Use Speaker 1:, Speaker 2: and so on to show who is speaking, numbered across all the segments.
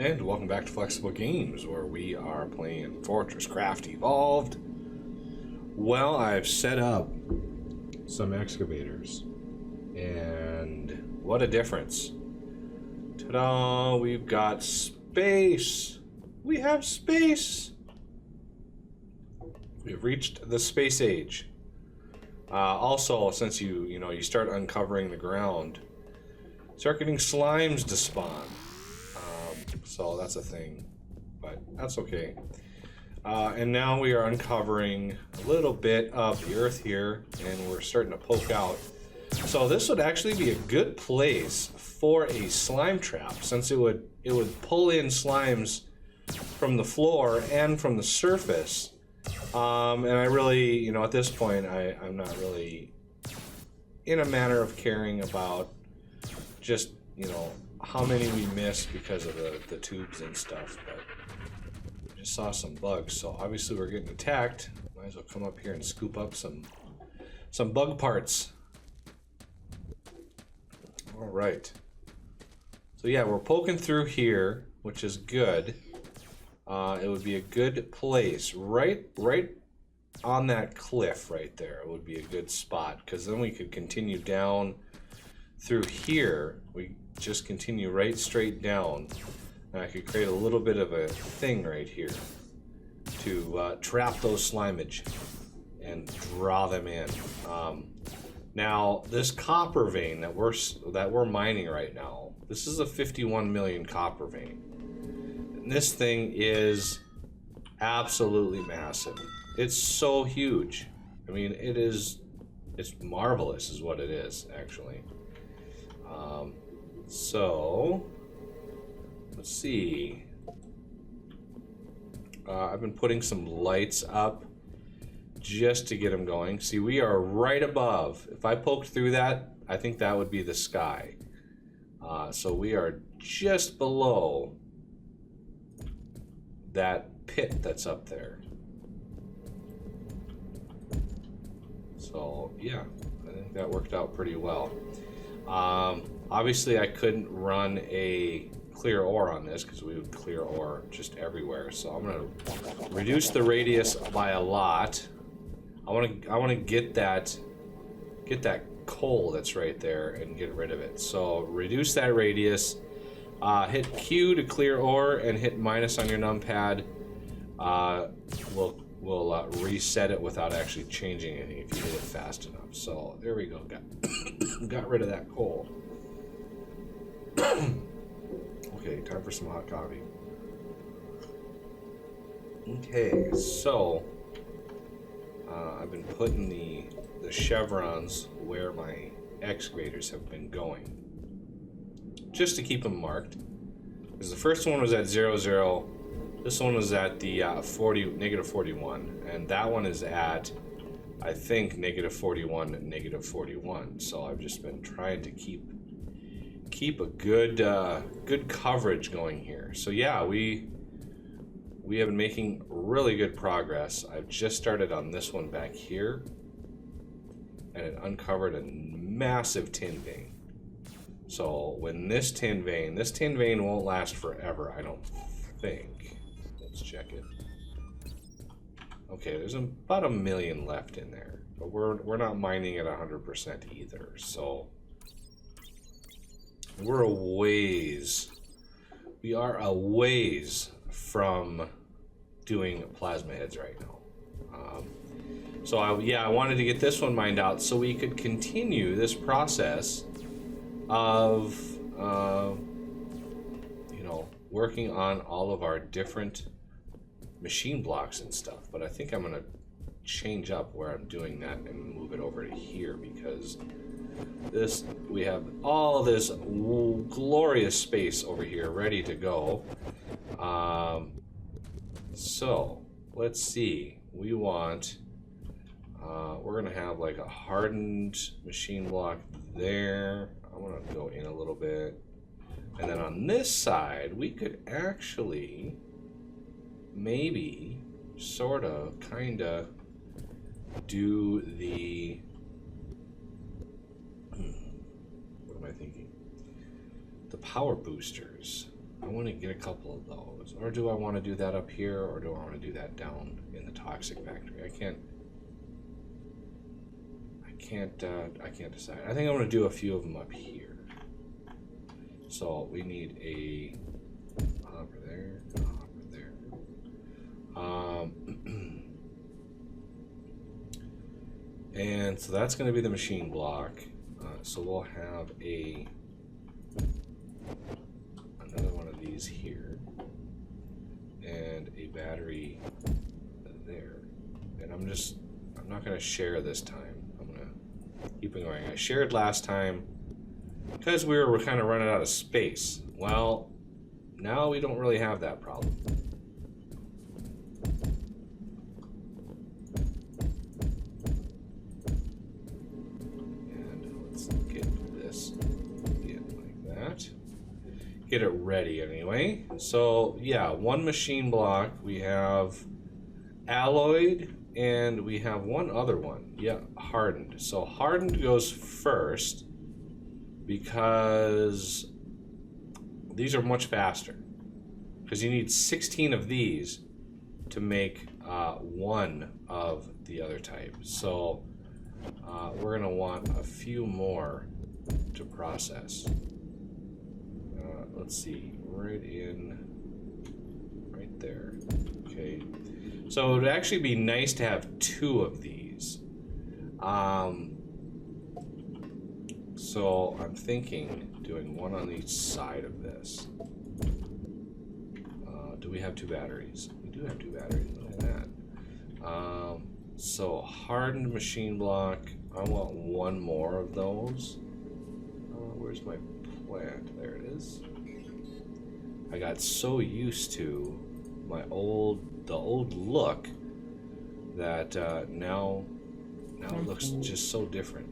Speaker 1: And welcome back to Flexible Games, where we are playing FortressCraft Evolved. Well, I've set up some excavators, and what a difference. Ta-da! We've got space! We have space! We've reached the space age. Also, since you start uncovering the ground, start getting slimes to spawn. So that's a thing, but that's okay. And now we are uncovering a little bit of the earth here, and we're starting to poke out. So this would actually be a good place for a slime trap, since it would pull in slimes from the floor and from the surface. And I really, at this point, I'm not really in a manner of caring about just, how many we missed because of the tubes and stuff, but we just saw some bugs, so obviously we're getting attacked. Might as well come up here and scoop up some bug parts. All right. So yeah, we're poking through here, which is good. It would be a good place, right on that cliff right there. It would be a good spot, because then we could continue down through here. We just continue right straight down, and I could create a little bit of a thing right here to trap those slimage and draw them in. Now this copper vein that we're mining right now, this is a 51 million copper vein, and this thing is absolutely massive. It's so huge. I mean, it's marvelous is what it is, actually. So let's see. I've been putting some lights up just to get them going. See, we are right above. If I poked through that, I think that would be the sky. So we are just below that pit that's up there. So yeah, I think that worked out pretty well. Obviously I couldn't run a clear ore on this because we would clear ore just everywhere. So I'm gonna reduce the radius by a lot. I want to get that coal that's right there and get rid of it. So reduce that radius. Hit Q to clear ore and hit minus on your numpad. We'll reset it without actually changing anything if you hit it fast enough. So there we go. Got rid of that coal. Okay, time for some hot coffee. Okay, so I've been putting the chevrons where my excavators have been going, just to keep them marked. Because the first one was at 00. This one was at the -41, and that one is at, I think, -41 and -41. So I've just been trying to keep a good coverage going here. So yeah, we have been making really good progress. I've just started on this one back here, and it uncovered a massive tin vein. So when this tin vein won't last forever, I don't think. Let's check it. Okay, there's about 1 million left in there, but we're not mining at 100% either. So we're a ways. We are a ways from doing plasma heads right now. So I wanted to get this one mined out so we could continue this process of working on all of our different machine blocks and stuff. But I think I'm gonna change up where I'm doing that and move it over to here, because we have all this glorious space over here ready to go. So let's see. We want we're gonna have like a hardened machine block there. I want to go in a little bit, and then on this side we could actually maybe sort of kind of do the what am I thinking? The power boosters. I want to get a couple of those. Or do I want to do that up here, or do I want to do that down in the toxic factory? I can't decide. I think I'm going to do a few of them up here. So we need a hopper there, a hopper there. And so that's going to be the machine block. So we'll have another one of these here, and a battery there. And I'm not going to share this time. I'm going to keep it going. I shared last time because we were kind of running out of space. Well, now we don't really have that problem. Get it ready anyway. So yeah, one machine block. We have alloyed, and we have one other one. Yeah, hardened. So hardened goes first because these are much faster. Because you need 16 of these to make one of the other type. So we're gonna want a few more to process. Let's see, right there. Okay, so it would actually be nice to have 2 of these. So I'm thinking doing one on each side of this. Do we have 2 batteries? We do have 2 batteries. Look at that. So hardened machine block. I want one more of those. Where's my plant? There it is. I got so used to the old look that now it looks just so different.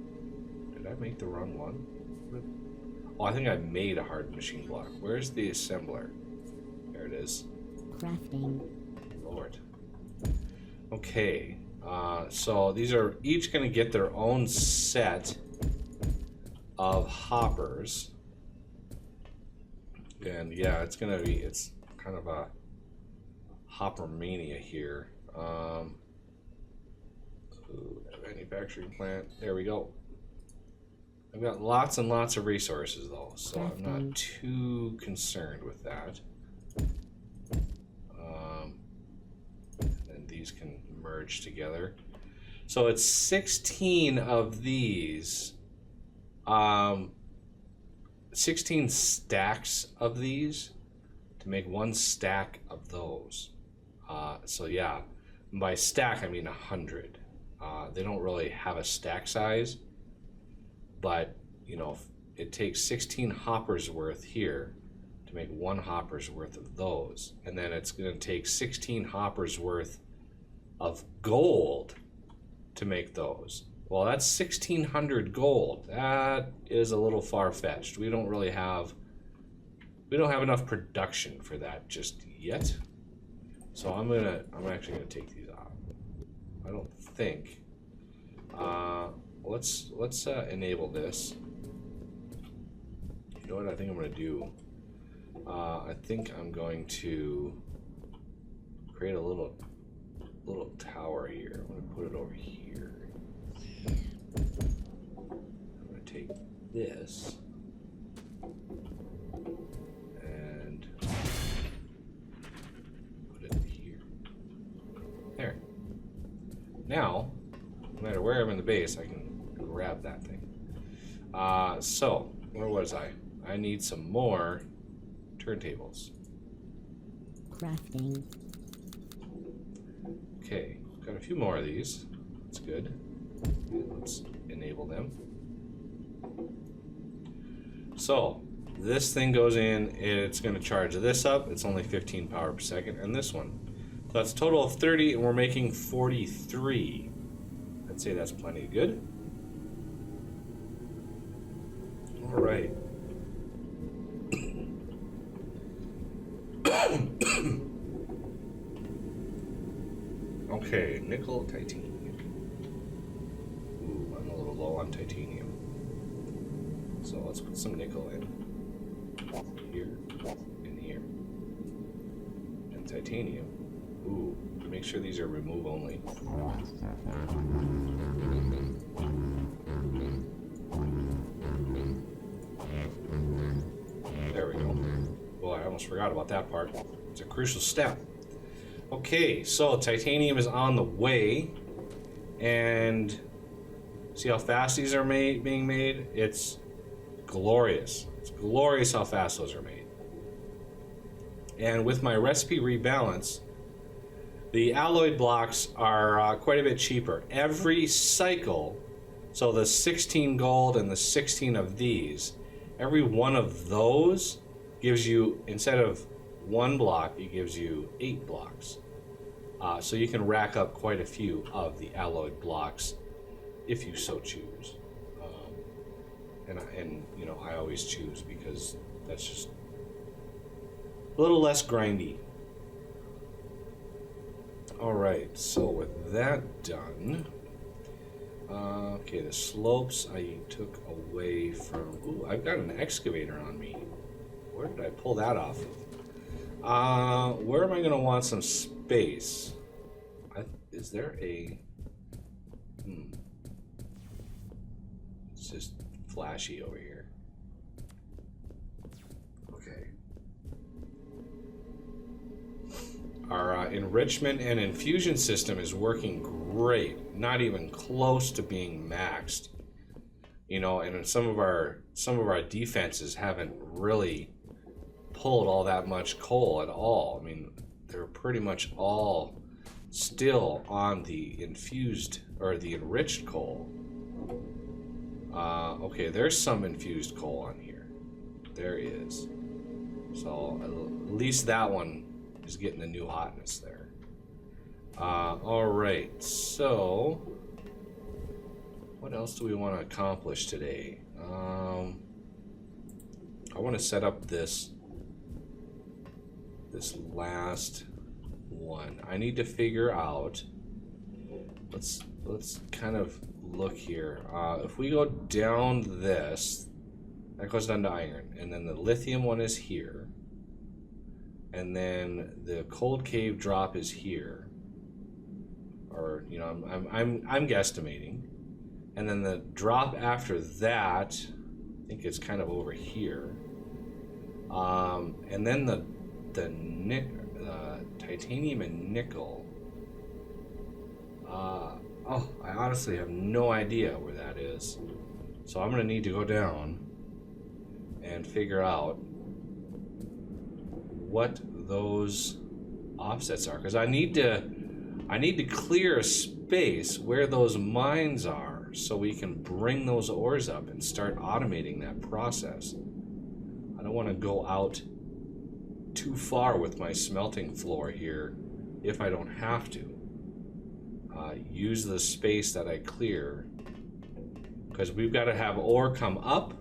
Speaker 1: Did I make the wrong one? Oh, I think I made a hard machine block. Where's the assembler? There it is.
Speaker 2: Crafting.
Speaker 1: Lord. Okay, so these are each going to get their own set of hoppers. And yeah, it's kind of a hopper mania here. Manufacturing plant, there we go. I've got lots and lots of resources though, so I'm not too concerned with that. And these can merge together. So it's 16 of these. 16 stacks of these to make one stack of those. So yeah, by stack I mean 100. They don't really have a stack size, but you know, it takes 16 hoppers worth here to make one hopper's worth of those, and then it's going to take 16 hoppers worth of gold to make those. Well, that's 1,600 gold. That is a little far-fetched. We don't have enough production for that just yet. So I'm actually gonna take these off. I don't think. Let's enable this. You know what I think I'm gonna do? I think I'm going to create a little tower here. I'm gonna put it over here. I'm going to take this and put it here. There. Now, no matter where I'm in the base, I can grab that thing. So, where was I? I need some more turntables.
Speaker 2: Crafting.
Speaker 1: Okay, got a few more of these. That's good. Let's enable them. So this thing goes in, it's going to charge this up. It's only 15 power per second, and this one. So that's a total of 30, and we're making 43. I'd say that's plenty good. All right. Okay, nickel, titanium. Ooh, I'm a little low on titanium. So let's put some nickel in. Here, in here. titanium. Ooh, make sure these are remove only. There we go. Well, I almost forgot about that part. It's a crucial step. Okay, so titanium is on the way, and see how fast these are being made? It's glorious. It's glorious how fast those are made. And with my recipe rebalance, the alloyed blocks are quite a bit cheaper. Every cycle, so the 16 gold and the 16 of these, every one of those gives you, instead of 1 block, it gives you 8 blocks. So you can rack up quite a few of the alloyed blocks if you so choose. And you know, I always choose because that's just a little less grindy. Alright, so with that done, okay, the slopes I took away from, ooh, I've got an excavator on me. Where did I pull that off of? Where am I going to want some space? Is there a, it's just flashy over here. Okay. Our enrichment and infusion system is working great. Not even close to being maxed. You know, and some of our defenses haven't really pulled all that much coal at all. I mean, they're pretty much all still on the infused or the enriched coal. Okay, there's some infused coal on here. There is. So at least that one is getting the new hotness there. Alright, so what else do we want to accomplish today? I want to set up this last one. I need to figure out, let's kind of look here. If we go down this, that goes down to iron, and then the lithium one is here, and then the cold cave drop is here, or you know, I'm guesstimating, and then the drop after that, I think it's kind of over here, and then the titanium and nickel. Oh, I honestly have no idea where that is. So I'm gonna need to go down and figure out what those offsets are, because I need to clear a space where those mines are so we can bring those ores up and start automating that process. I don't want to go out too far with my smelting floor here if I don't have to. Use the space that I clear, because we've got to have ore come up,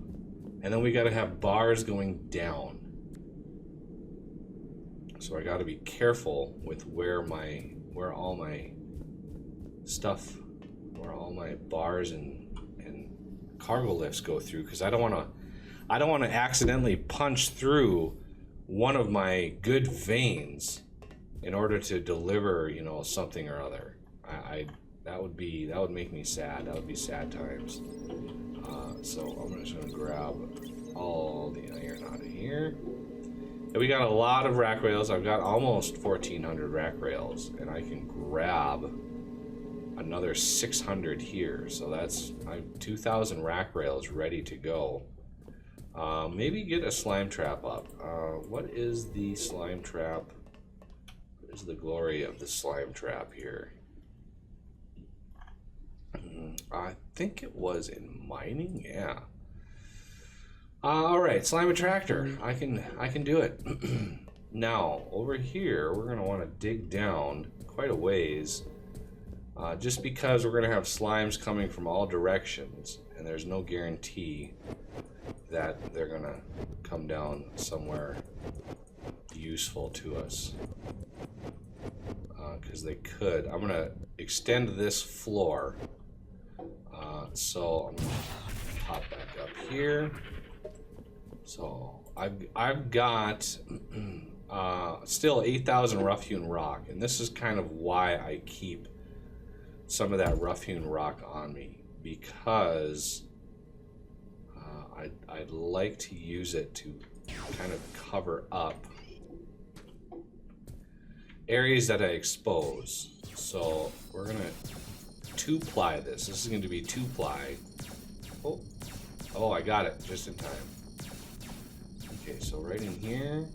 Speaker 1: and then we got to have bars going down. So I got to be careful with where all my stuff, where all my bars and cargo lifts go through, because I don't want to accidentally punch through one of my good veins in order to deliver, you know, something or other. That would make me sad. That would be sad times. So I'm just gonna grab all the iron out of here. And we got a lot of rack rails. I've got almost 1,400 rack rails, and I can grab another 600 here. So that's 2,000 rack rails ready to go. Maybe get a slime trap up. What is the slime trap? What is the glory of the slime trap here? I think it was in mining, yeah. All right, slime attractor. I can do it. Now over here, we're gonna want to dig down quite a ways, just because we're gonna have slimes coming from all directions, and there's no guarantee that they're gonna come down somewhere useful to us, because they could. I'm gonna extend this floor. So I'm gonna pop back up here. So I've got still 8,000 rough-hewn rock, and this is kind of why I keep some of that rough-hewn rock on me, because I'd like to use it to kind of cover up areas that I expose. So we're gonna 2-ply this. This is going to be 2-ply. Oh, I got it just in time. Okay, so right in here,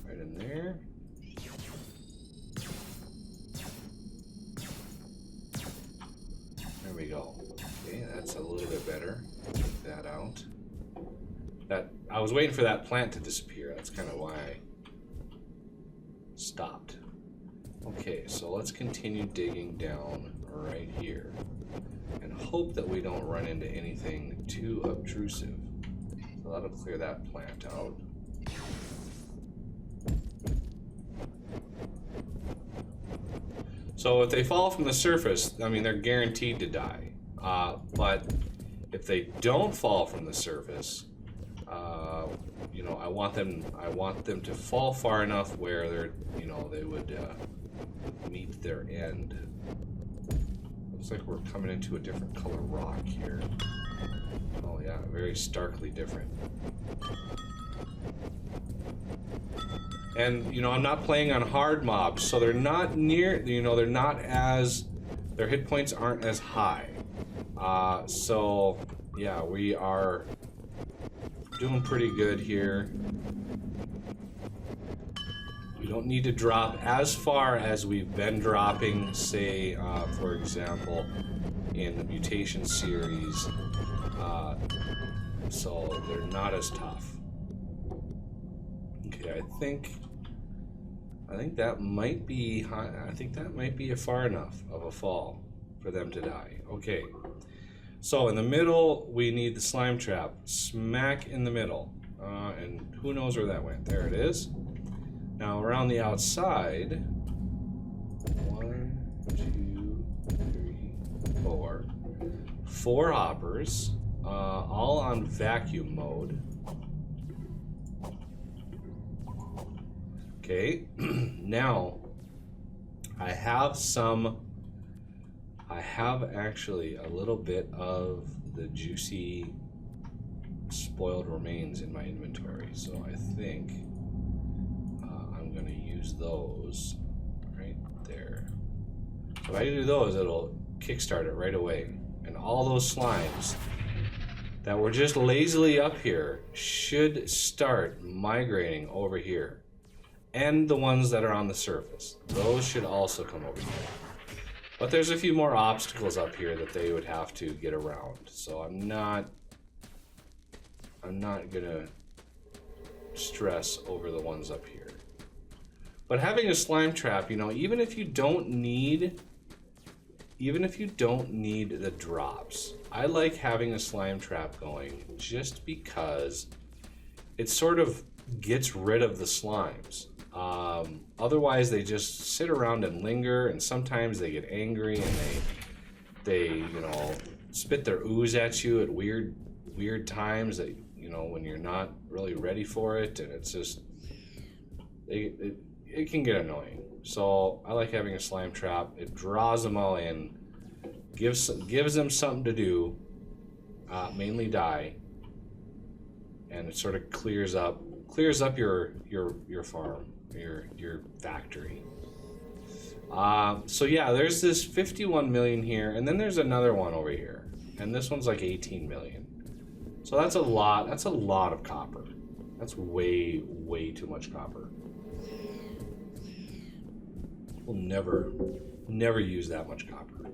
Speaker 1: right in there. There we go. Okay, that's a little bit better. Take that out. I was waiting for that plant to disappear. That's kind of why I stopped. Okay, so let's continue digging down right here and hope that we don't run into anything too obtrusive. So that'll clear that plant out. So if they fall from the surface, I mean, they're guaranteed to die. But if they don't fall from the surface, you know, I want them to fall far enough where they're, you know, they would meet their end. Looks like we're coming into a different color rock here. Oh yeah, very starkly different. And you know, I'm not playing on hard mobs, so they're not near, you know, they're not as, their hit points aren't as high. So yeah, we are doing pretty good here. We don't need to drop as far as we've been dropping, say, for example, in the mutation series. So they're not as tough. Okay, I think that might be high. I think that might be far enough of a fall for them to die. Okay. So in the middle, we need the slime trap, smack in the middle, and who knows where that went. There it is. Now around the outside, 1, 2, 3, 4, 4 hoppers, all on vacuum mode. Okay, now I have actually a little bit of the juicy spoiled remains in my inventory, so I think I'm going to use those right there. If I do those, it'll kickstart it right away, and all those slimes that were just lazily up here should start migrating over here, and the ones that are on the surface, those should also come over here. But there's a few more obstacles up here that they would have to get around. So I'm not gonna stress over the ones up here. But having a slime trap, you know, even if you don't need the drops, I like having a slime trap going just because it sort of gets rid of the slimes. Otherwise they just sit around and linger, and sometimes they get angry and they you know, spit their ooze at you at weird times that, you know, when you're not really ready for it, and it's just it can get annoying. So I like having a slime trap. It draws them all in, gives them something to do, mainly die, and it sort of clears up your farm, your factory. So yeah, there's this 51 million here, and then there's another one over here, and this one's like 18 million. So that's a lot of copper. That's way too much copper. We'll never use that much copper.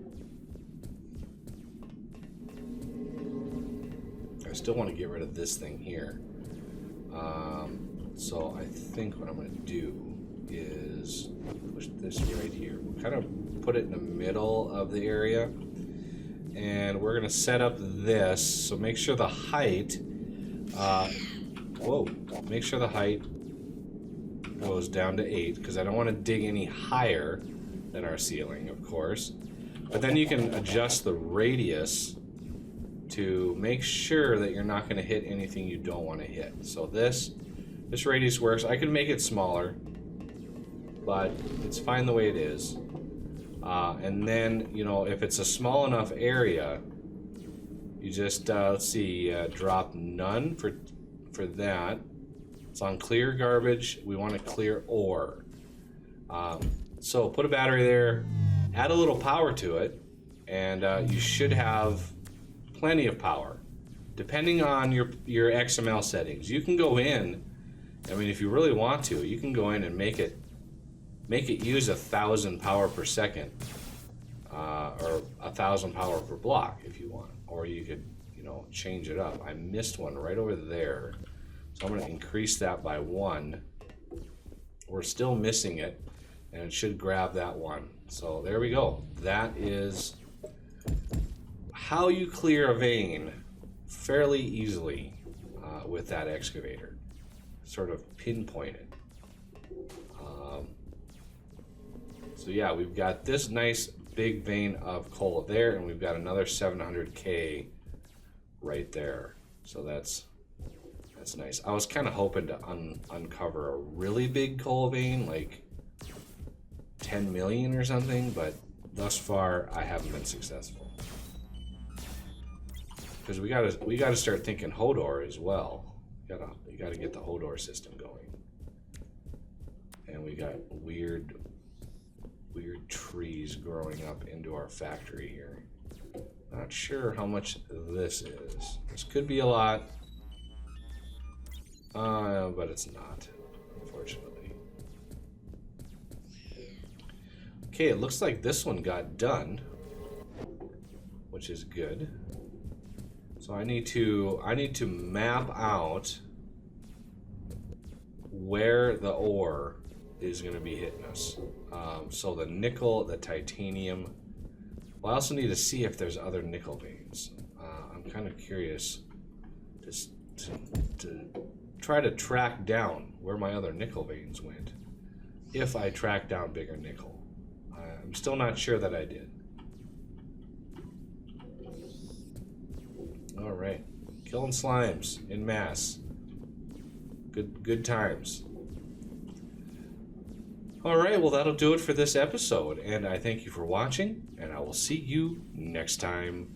Speaker 1: I still want to get rid of this thing here. So I think what I'm going to do is push this right here. We'll kind of put it in the middle of the area, and we're going to set up this. So make sure the height, make sure the height goes down to 8, because I don't want to dig any higher than our ceiling, of course. But then you can adjust the radius to make sure that you're not going to hit anything you don't want to hit. So this This radius works. I could make it smaller, but it's fine the way it is. And then, you know, if it's a small enough area, you just, let's see, drop none for that. It's on clear garbage. We want to clear ore. So put a battery there, add a little power to it, and you should have plenty of power. Depending on your XML settings, you can go in. I mean, if you really want to, you can go in and make it use 1,000 power per second, or 1,000 power per block if you want, or you could, you know, change it up. I missed one right over there, so I'm going to increase that by 1. We're still missing it, and it should grab that one. So there we go. That is how you clear a vein fairly easily with that excavator. Sort of pinpointed. So yeah, we've got this nice big vein of coal there, and we've got another 700K right there. So that's nice. I was kind of hoping to uncover a really big coal vein, like 10 million or something, but thus far I haven't been successful. Because we gotta start thinking Hodor as well. You gotta get the Hodor system going. And we got weird trees growing up into our factory here. Not sure how much this is. This could be a lot, but it's not, unfortunately. Okay, it looks like this one got done, which is good. So I need to map out where the ore is going to be hitting us. So the nickel, the titanium. Well, I also need to see if there's other nickel veins. I'm kind of curious to try to track down where my other nickel veins went. If I track down bigger nickel. I'm still not sure that I did. All right, killing slimes in mass. Good times. All right, well, that'll do it for this episode, and I thank you for watching, and I will see you next time.